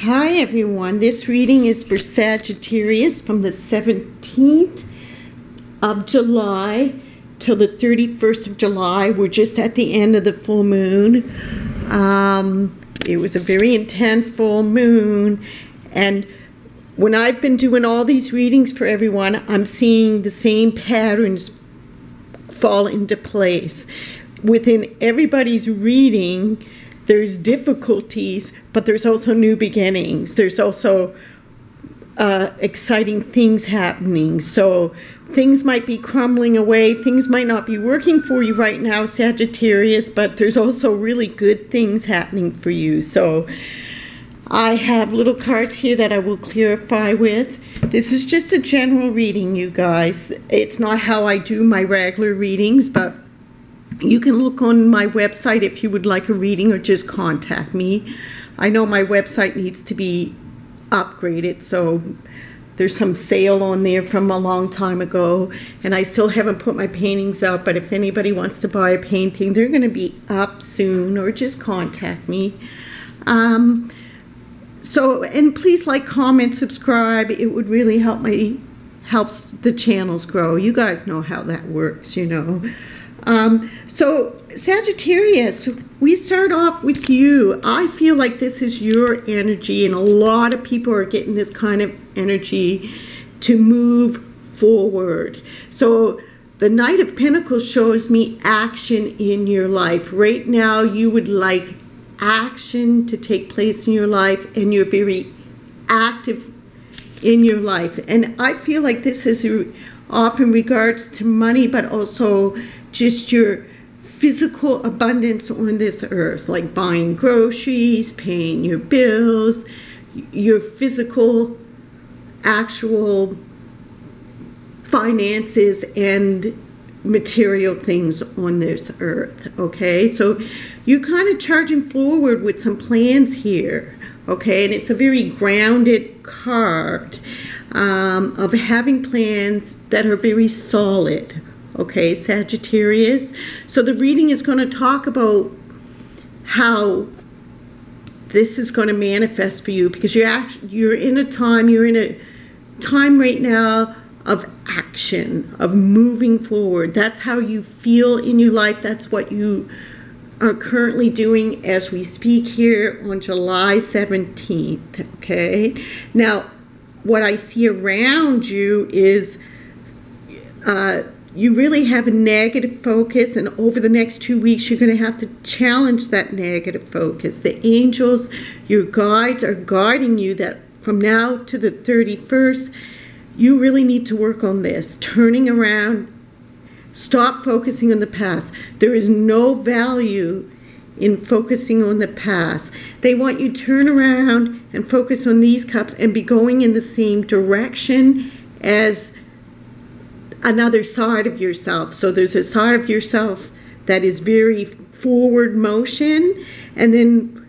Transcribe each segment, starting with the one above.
Hi everyone, this reading is for Sagittarius from the 17th of July till the 31st of July. We're just at the end of the full moon. It was a very intense full moon, and when I've been doing all these readings for everyone, I'm seeing the same patterns fall into place. Within everybody's reading, there's difficulties, but there's also new beginnings. There's also exciting things happening. So things might be crumbling away. Things might not be working for you right now, Sagittarius, but there's also really good things happening for you. So I have little cards here that I will clarify with. This is just a general reading, you guys. It's not how I do my regular readings, but you can look on my website if you would like a reading, or just contact me. I know my website needs to be upgraded, so there's some sale on there from a long time ago, and I still haven't put my paintings up, but if anybody wants to buy a painting, they're going to be up soon, or just contact me. And please like, comment, subscribe. It would really helps the channels grow. You guys know how that works, you know. So Sagittarius, we start off with you. I feel like this is your energy, and a lot of people are getting this kind of energy to move forward. So the Knight of Pentacles shows me action in your life. Right now, you would like action to take place in your life, and you're very active in your life. And I feel like this is often regards to money, but also just your physical abundance on this earth, like buying groceries, paying your bills, your physical, actual finances and material things on this earth, okay? So you're kind of charging forward with some plans here, okay? And it's a very grounded card of having plans that are very solid. Okay, Sagittarius. So the reading is going to talk about how this is going to manifest for you, because you're in a time right now of action, of moving forward. That's how you feel in your life. That's what you are currently doing as we speak here on July 17th. Okay. Now, what I see around you is you really have a negative focus, and over the next 2 weeks, you're going to have to challenge that negative focus. The angels, your guides, are guiding you that from now to the 31st, you really need to work on this. Turning around, stop focusing on the past. There is no value in focusing on the past. They want you to turn around and focus on these cups and be going in the same direction as another side of yourself. So there's a side of yourself that is very forward motion, and then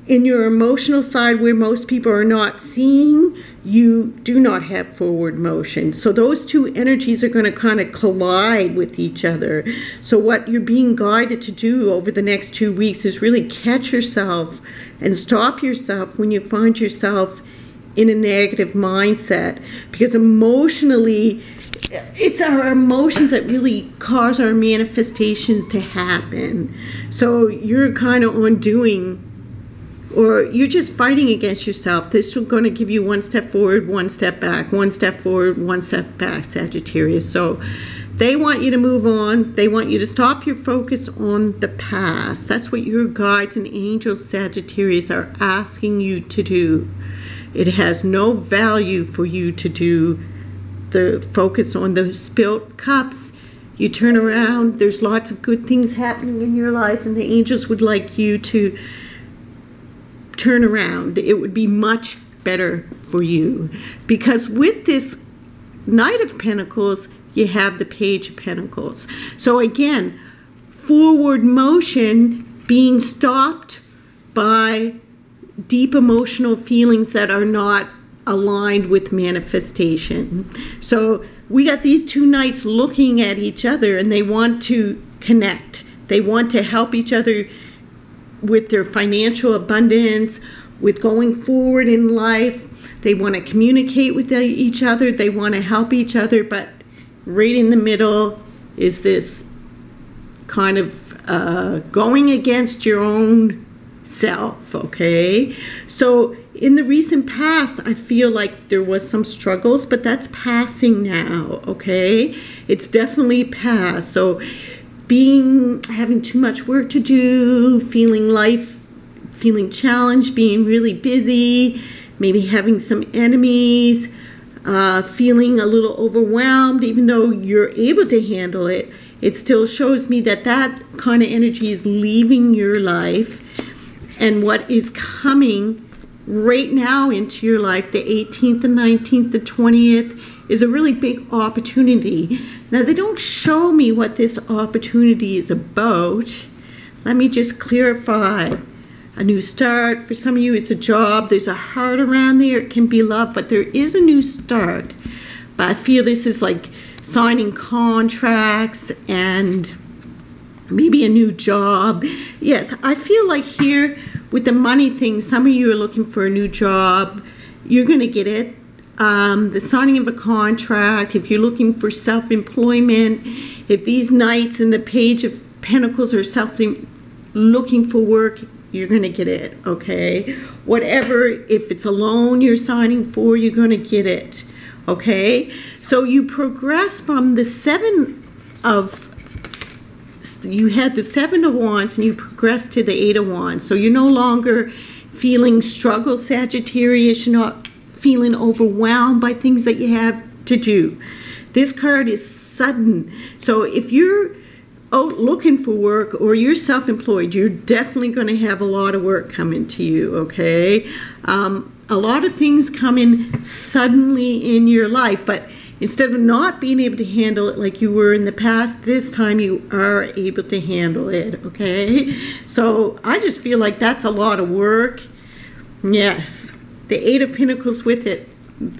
in your emotional side, where most people are not seeing, you do not have forward motion. So those two energies are going to kind of collide with each other. So what you're being guided to do over the next 2 weeks is really catch yourself and stop yourself when you find yourself in a negative mindset, because emotionally, it's our emotions that really cause our manifestations to happen. So you're kind of undoing, or you're just fighting against yourself. This is going to give you one step forward, one step back, one step forward, one step back, Sagittarius. So they want you to move on. They want you to stop your focus on the past. That's what your guides and angels, Sagittarius, are asking you to do. It has no value for you to do the focus on the spilt cups. You turn around, there's lots of good things happening in your life, and the angels would like you to turn around. It would be much better for you, because with this Knight of Pentacles, you have the Page of Pentacles. So again, forward motion being stopped by deep emotional feelings that are not aligned with manifestation. So we got these two knights looking at each other, and they want to connect. They want to help each other with their financial abundance, with going forward in life. They want to communicate with each other. They want to help each other. But right in the middle is this kind of going against your own self, okay? So in the recent past, I feel like there was some struggles, but that's passing now, okay? It's definitely past. So having too much work to do, feeling challenged, being really busy, maybe having some enemies, feeling a little overwhelmed, even though you're able to handle it, it still shows me that that kind of energy is leaving your life. And what is coming right now into your life, the 18th, the 19th, the 20th, is a really big opportunity. Now, they don't show me what this opportunity is about. Let me just clarify. A new start. For some of you, it's a job. There's a heart around there. It can be love, but there is a new start. But I feel this is like signing contracts and maybe a new job. Yes, I feel like here with the money thing, some of you are looking for a new job. You're going to get it. The signing of a contract, if you're looking for self-employment, if these knights in the Page of Pentacles are looking for work, you're going to get it, okay? Whatever, if it's a loan you're signing for, you're going to get it, okay? So you progress from the you had the 7 of Wands and you progress to the 8 of Wands. So you're no longer feeling struggle, Sagittarius. You're not feeling overwhelmed by things that you have to do. This card is sudden. So if you're out looking for work or you're self-employed, you're definitely going to have a lot of work coming to you, okay? A lot of things come in suddenly in your life, but instead of not being able to handle it like you were in the past, this time you are able to handle it, okay? So I just feel like that's a lot of work. Yes, the 8 of Pentacles with it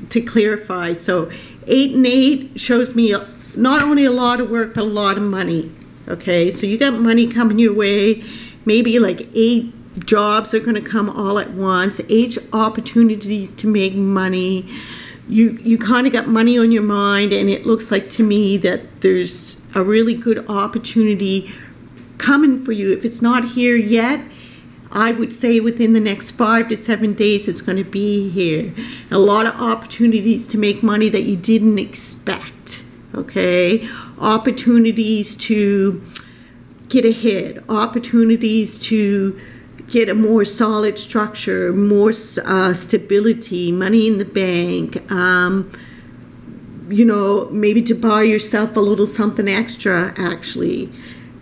to clarify. So 8 and 8 shows me not only a lot of work, but a lot of money, okay? So you got money coming your way. Maybe like 8 jobs are going to come all at once, 8 opportunities to make money. You kind of got money on your mind, and it looks like to me that there's a really good opportunity coming for you. If it's not here yet, I would say within the next 5 to 7 days it's going to be here. A lot of opportunities to make money that you didn't expect, okay? Opportunities to get ahead, opportunities to get a more solid structure, more stability, money in the bank, you know, maybe to buy yourself a little something extra, actually.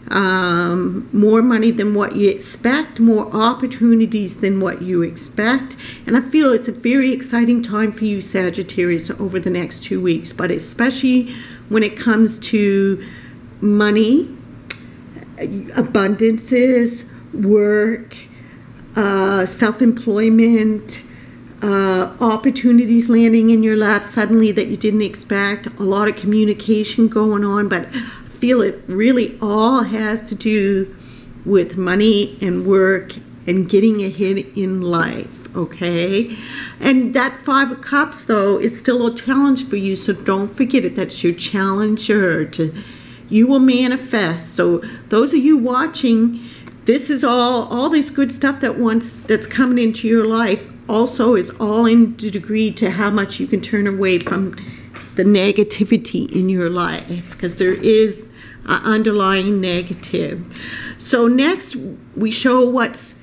More money than what you expect, more opportunities than what you expect. And I feel it's a very exciting time for you, Sagittarius, over the next 2 weeks, but especially when it comes to money, abundances, work, self-employment, opportunities landing in your lap suddenly that you didn't expect, a lot of communication going on, but I feel it really all has to do with money and work and getting ahead in life, okay? And that 5 of Cups, though, is still a challenge for you, so don't forget it. That's your challenger. You will manifest. So those of you watching, this is all this good stuff that's coming into your life also is all in degree to how much you can turn away from the negativity in your life, because there is an underlying negative. So next we show what's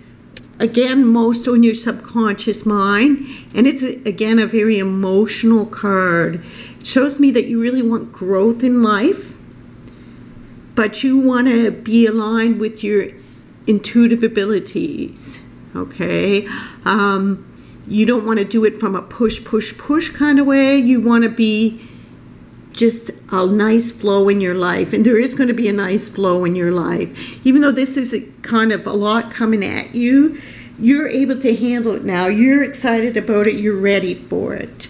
again most on your subconscious mind, and it's again a very emotional card. It shows me that you really want growth in life, but you want to be aligned with your intuitive abilities, okay? You don't want to do it from a push kind of way. You want to be just a nice flow in your life, and there is going to be a nice flow in your life. Even though this is kind of a lot coming at you, you're able to handle it now. You're excited about it. You're ready for it.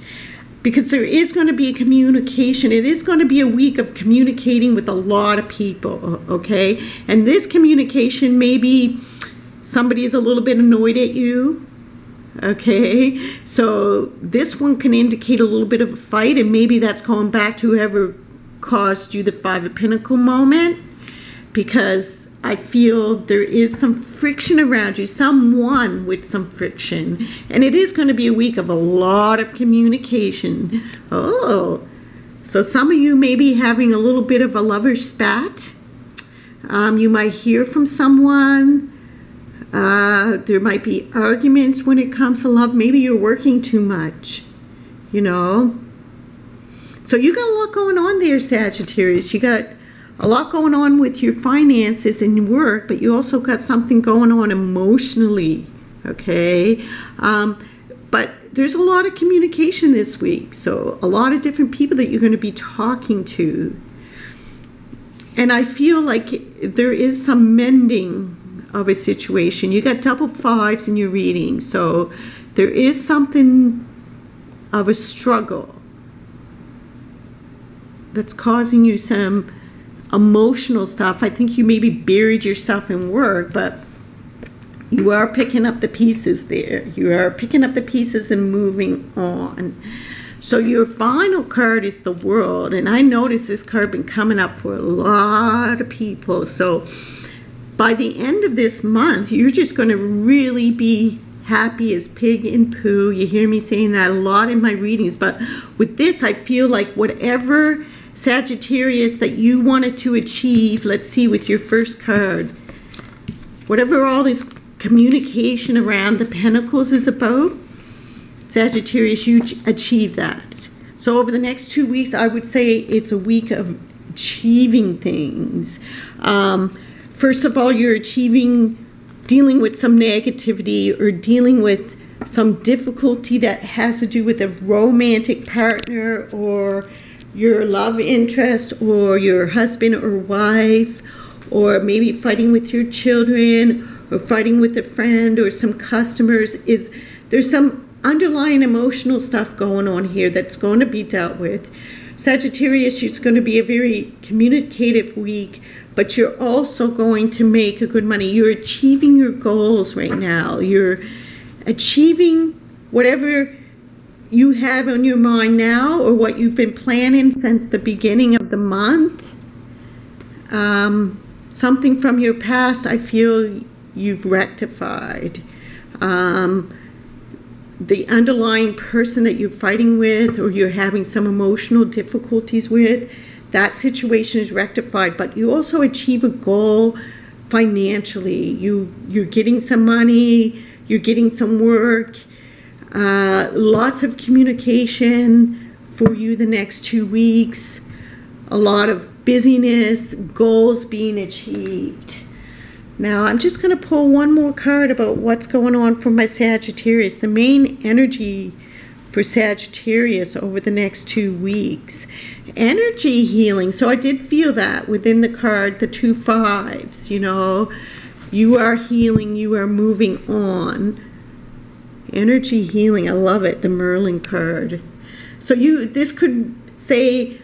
Because there is going to be a communication. It is going to be a week of communicating with a lot of people, okay? And this communication, maybe somebody is a little bit annoyed at you, Okay, so this one can indicate a little bit of a fight, and maybe that's going back to whoever caused you the Five of Pentacles moment, because I feel there is some friction around you, someone with some friction, and it is going to be a week of a lot of communication. Oh, so some of you may be having a little bit of a lover's spat. You might hear from someone. There might be arguments when it comes to love. Maybe you're working too much, you know. So you got a lot going on there, Sagittarius. You got a lot going on with your finances and work, but you also got something going on emotionally, okay? But there's a lot of communication this week, so a lot of different people that you're going to be talking to. And I feel like there is some mending of a situation. You got double fives in your reading, so there is something of a struggle that's causing you some emotional stuff. I think you maybe buried yourself in work, but you are picking up the pieces there. You are picking up the pieces and moving on. So your final card is the World, and I noticed this card been coming up for a lot of people. So by the end of this month, you're just going to really be happy as pig and poo. You hear me saying that a lot in my readings, but with this, I feel like whatever Sagittarius that you wanted to achieve, let's see with your first card, whatever all this communication around the Pentacles is about, Sagittarius, you achieve that. So over the next 2 weeks, I would say it's a week of achieving things. First of all, you're achieving dealing with some negativity or dealing with some difficulty that has to do with a romantic partner or your love interest or your husband or wife, or maybe fighting with your children or fighting with a friend or some customers. There's some underlying emotional stuff going on here that's going to be dealt with. Sagittarius, it's going to be a very communicative week, but you're also going to make a good money. You're achieving your goals right now. You're achieving whatever you have on your mind now or what you've been planning since the beginning of the month. Something from your past, I feel you've rectified. The underlying person that you're fighting with or you're having some emotional difficulties with, that situation is rectified, but you also achieve a goal financially. You're getting some money, you're getting some work, lots of communication for you the next 2 weeks, a lot of busyness, goals being achieved. Now I'm just going to pull one more card about what's going on for my Sagittarius, the main energy for Sagittarius over the next 2 weeks. Energy healing. So I did feel that within the card, the 2 5s, you know. You are healing, you are moving on. Energy healing, I love it, the Merlin card. So this could say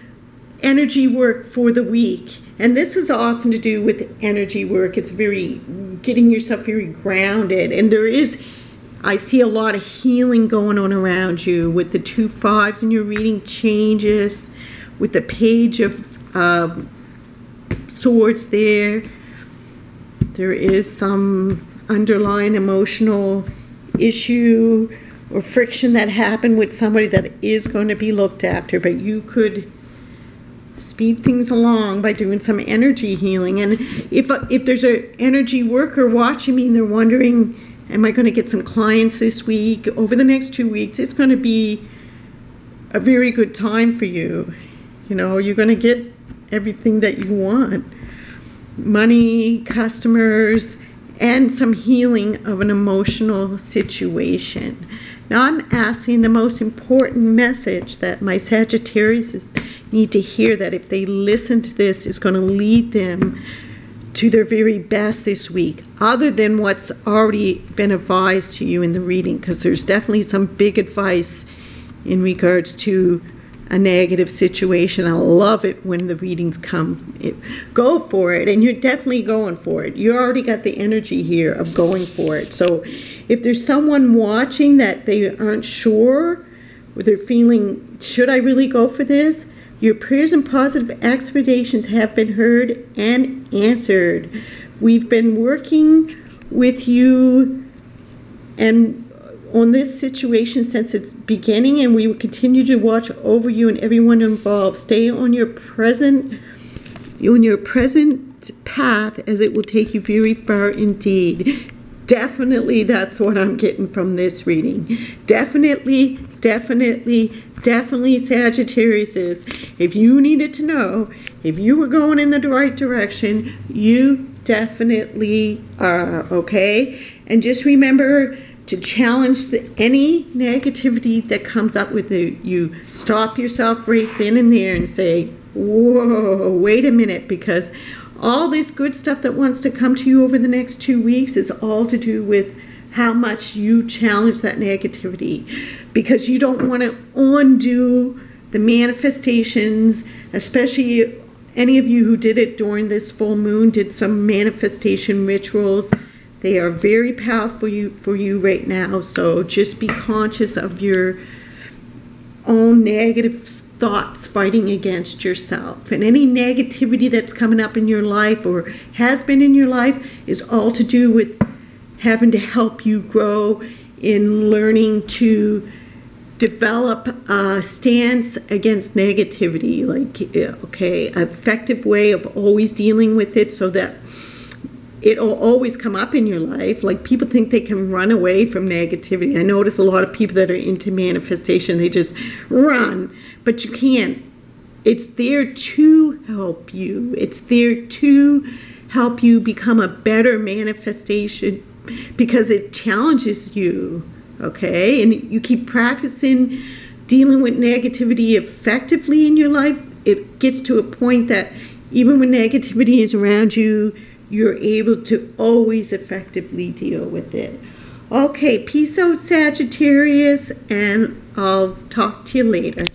energy work for the week. And this is often to do with energy work. It's getting yourself very grounded. And I see a lot of healing going on around you with the 2 5s in your reading changes, with the Page of Swords there. There is some underlying emotional issue or friction that happened with somebody that is going to be looked after, but you could speed things along by doing some energy healing. And if there's an energy worker watching me and they're wondering, am I going to get some clients this week? Over the next 2 weeks, it's going to be a very good time for you. You know, you're going to get everything that you want. Money, customers, and some healing of an emotional situation. Now I'm asking the most important message that my Sagittarius need to hear, that if they listen to this, is going to lead them to their very best this week, other than what's already been advised to you in the reading, because there's definitely some big advice in regards to a negative situation. I love it when the readings come. Go for it, and you're definitely going for it. You already got the energy here of going for it. So if there's someone watching that they aren't sure, or they're feeling, should I really go for this? Your prayers and positive expectations have been heard and answered. We've been working with you and on this situation since its beginning, and we will continue to watch over you and everyone involved. Stay on your present path, as it will take you very far indeed. Definitely, that's what I'm getting from this reading. Definitely, Sagittarius is. If you needed to know if you were going in the right direction, you definitely are, okay? And just remember to challenge any negativity that comes up with you. Stop yourself right then and there and say, whoa, wait a minute, because all this good stuff that wants to come to you over the next 2 weeks is all to do with how much you challenge that negativity, because you don't want to undo the manifestations, especially any of you who did it during this full moon, did some manifestation rituals. They are very powerful for you right now, so just be conscious of your own negative thoughts fighting against yourself. And any negativity that's coming up in your life or has been in your life is all to do with having to help you grow in learning to develop a stance against negativity, like, okay, an effective way of always dealing with it so that it'll always come up in your life. Like, people think they can run away from negativity. I notice a lot of people that are into manifestation, they just run, but you can't. It's there to help you. It's there to help you become a better manifestation because it challenges you, okay? And you keep practicing dealing with negativity effectively in your life. It gets to a point that even when negativity is around you, you're able to always effectively deal with it. Okay, peace out, Sagittarius, and I'll talk to you later.